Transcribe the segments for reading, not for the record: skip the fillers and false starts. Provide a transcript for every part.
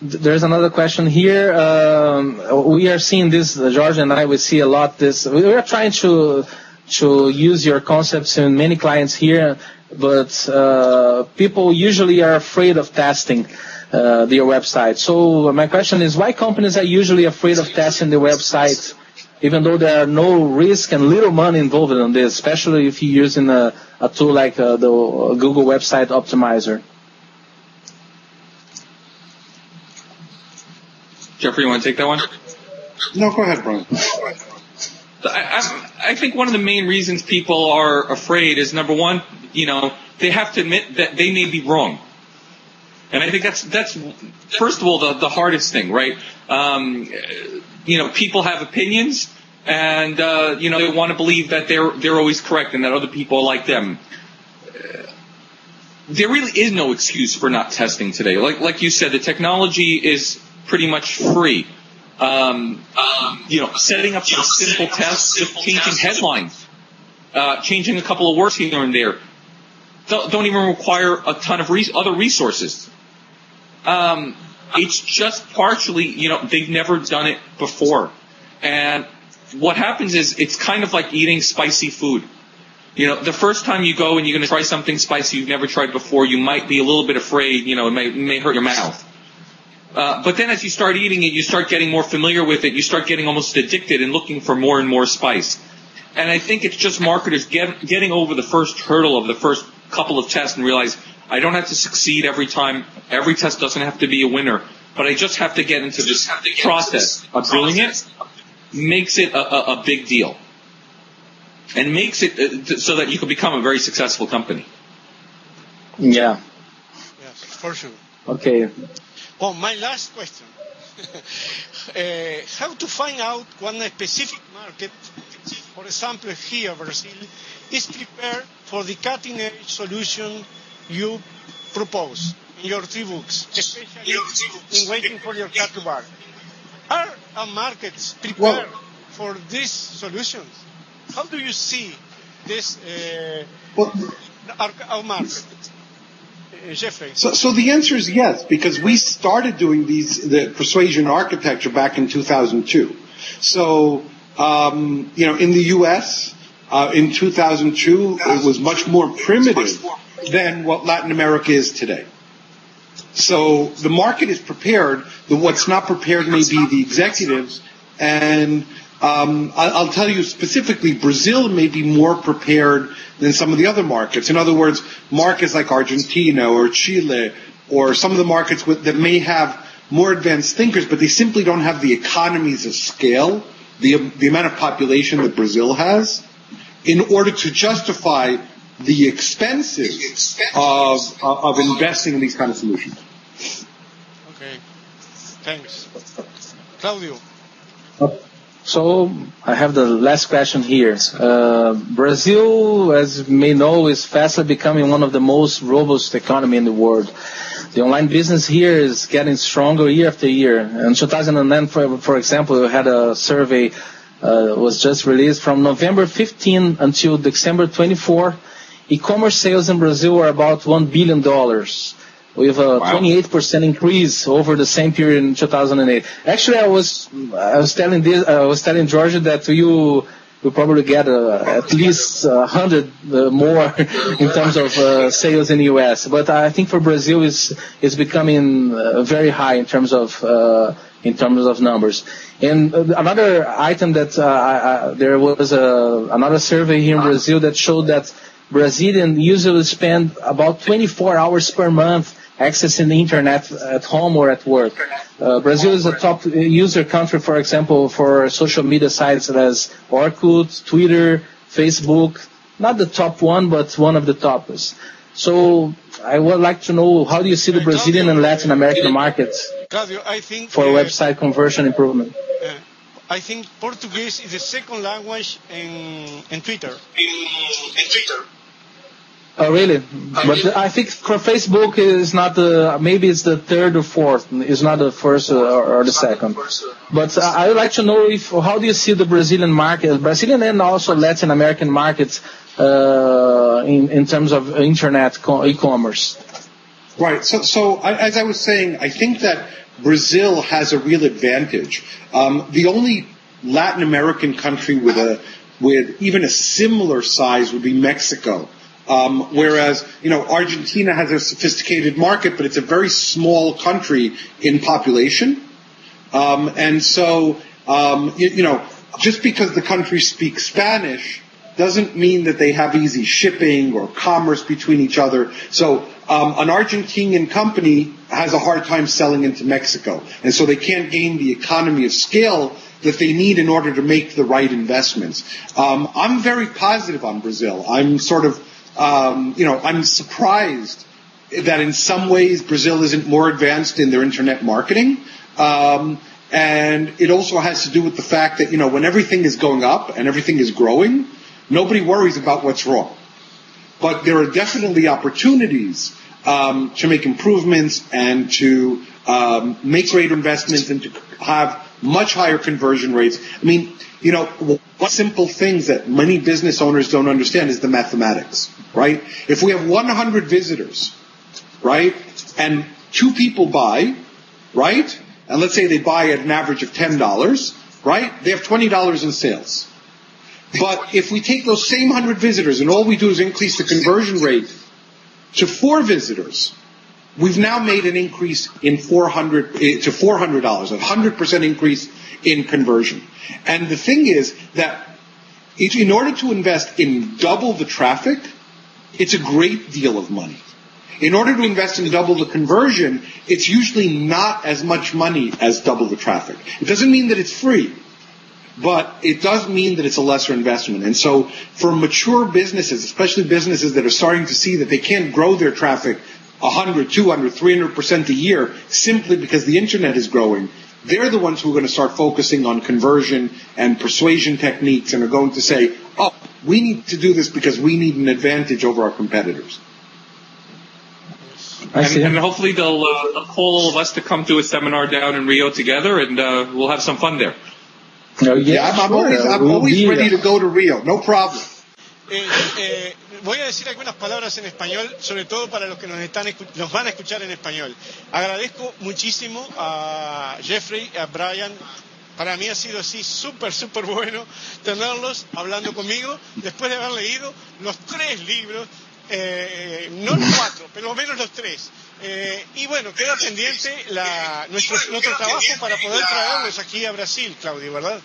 there's another question here. We are seeing this, George and I, we see a lot this. We are trying to use your concepts in many clients here, but people usually are afraid of testing their website. So my question is, why companies are usually afraid of testing the website, even though there are no risk and little money involved in this, especially if you're using a tool like the Google Website Optimizer? Jeffrey, you want to take that one? No, go ahead, Bryan. I think one of the main reasons people are afraid is, number one, they have to admit that they may be wrong. And I think that's first of all, the hardest thing, right? People have opinions, and, they want to believe that they're always correct and that other people are like them. There really is no excuse for not testing today. Like you said, the technology is pretty much free. Setting up some simple tests, just changing headlines, changing a couple of words here and there, don't even require a ton of other resources. It's just partially, they've never done it before. And what happens is it's kind of like eating spicy food. The first time you go and you're going to try something spicy you've never tried before, you might be a little bit afraid, it may hurt your mouth. But then as you start eating it, you start getting more familiar with it. You start getting almost addicted and looking for more and more spice. And I think it's just marketers getting over the first hurdle of the first couple of tests and realize I don't have to succeed every time. Every test doesn't have to be a winner. But I just have to get into this process of doing it. Makes it a big deal. And makes it so that you can become a very successful company. Yeah. Yes, for sure. Okay. Well, my last question. How to find out when a specific market, for example here, Brazil, is prepared for the cutting-edge solution you propose in your 3 books, especially in Waiting for Your Car to Bark. Are markets prepared for these solutions? How do you see this our market? Jeffrey. So the answer is yes, because we started doing the persuasion architecture back in 2002. So, in the U.S., in 2002, it was much more primitive than what Latin America is today. So the market is prepared. What's not prepared may be the executives. And I'll tell you specifically, Brazil may be more prepared than some of the other markets. In other words, markets like Argentina or Chile or some of the markets that may have more advanced thinkers, but they simply don't have the economies of scale, the amount of population that Brazil has, in order to justify the expenses of investing in these kind of solutions. Okay, thanks. Claudio. So I have the last question here. Brazil, as you may know, is fastly becoming one of the most robust economy in the world. The online business here is getting stronger year after year. In 2009, for example, we had a survey was just released from November 15 until December 24. E-commerce sales in Brazil were about $1 billion, with a 28% increase over the same period in 2008. Actually, I was telling Georgia that you will probably get at least 100 more in terms of sales in the U.S. But I think for Brazil is becoming very high in terms of numbers. And another item that there was another survey here in Brazil that showed that Brazilians usually spend about 24 hours per month accessing the internet at home or at work. Brazil is a top user country, for example, for social media sites such as Orkut, Twitter, Facebook. Not the top one, but one of the tops. So I would like to know, how do you see the Brazilian and Latin American markets for website conversion improvement? I think Portuguese is the second language in Twitter. Oh, really? But I think for Facebook is not maybe it's the third or fourth. It's not the first or the second. But I would like to know how do you see the Brazilian market, Brazilian and also Latin American markets in terms of internet e-commerce? Right. As I was saying, I think that Brazil has a real advantage. The only Latin American country with even a similar size would be Mexico. Whereas, Argentina has a sophisticated market, but it's a very small country in population. Just because the country speaks Spanish doesn't mean that they have easy shipping or commerce between each other. So, an Argentinian company has a hard time selling into Mexico. And so they can't gain the economy of scale that they need in order to make the right investments. I'm very positive on Brazil. I'm I'm surprised that in some ways Brazil isn't more advanced in their internet marketing. And it also has to do with the fact that, when everything is going up and everything is growing, nobody worries about what's wrong. But there are definitely opportunities to make improvements and to make greater investments and to have much higher conversion rates. One simple things that many business owners don't understand is the mathematics, right? If we have 100 visitors, right, and 2 people buy, right, and let's say they buy at an average of $10, right, they have $20 in sales. But if we take those same 100 visitors and all we do is increase the conversion rate to 4 visitors, we've now made an increase in to $400, a 100% increase in conversion. And the thing is that in order to invest in double the traffic, it's a great deal of money. In order to invest in double the conversion, it's usually not as much money as double the traffic. It doesn't mean that it's free, but it does mean that it's a lesser investment. And so for mature businesses, especially businesses that are starting to see that they can't grow their traffic 100, 200, 300% a year simply because the internet is growing, they're the ones who are going to start focusing on conversion and persuasion techniques and are going to say, oh, we need to do this because we need an advantage over our competitors. And hopefully they'll call all of us to come to a seminar down in Rio together, and we'll have some fun there. I'm always ready to go to Rio. No problem. Voy a decir algunas palabras en español, sobre todo para los que nos van a escuchar en español. Agradezco muchísimo a Jeffrey, a Bryan. Para mí ha sido así súper bueno tenerlos hablando conmigo después de haber leído los 3 libros, no los 4, pero al menos los 3. Y bueno, queda pendiente nuestro trabajo para poder traerlos aquí a Brasil, Claudio, ¿verdad?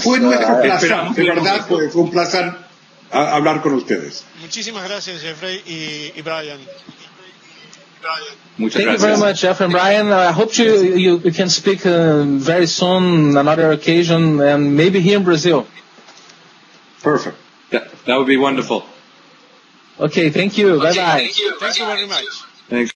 Fue nuestro placer, de verdad fue un placer hablar con ustedes. Muchísimas gracias, Jeffrey y Bryan. Thank you very much, Jeff and Bryan. I hope you can speak very soon, another occasion, and maybe here in Brazil. Perfect. That would be wonderful. Okay, thank you. Bye-bye. Thank you very much. Thanks.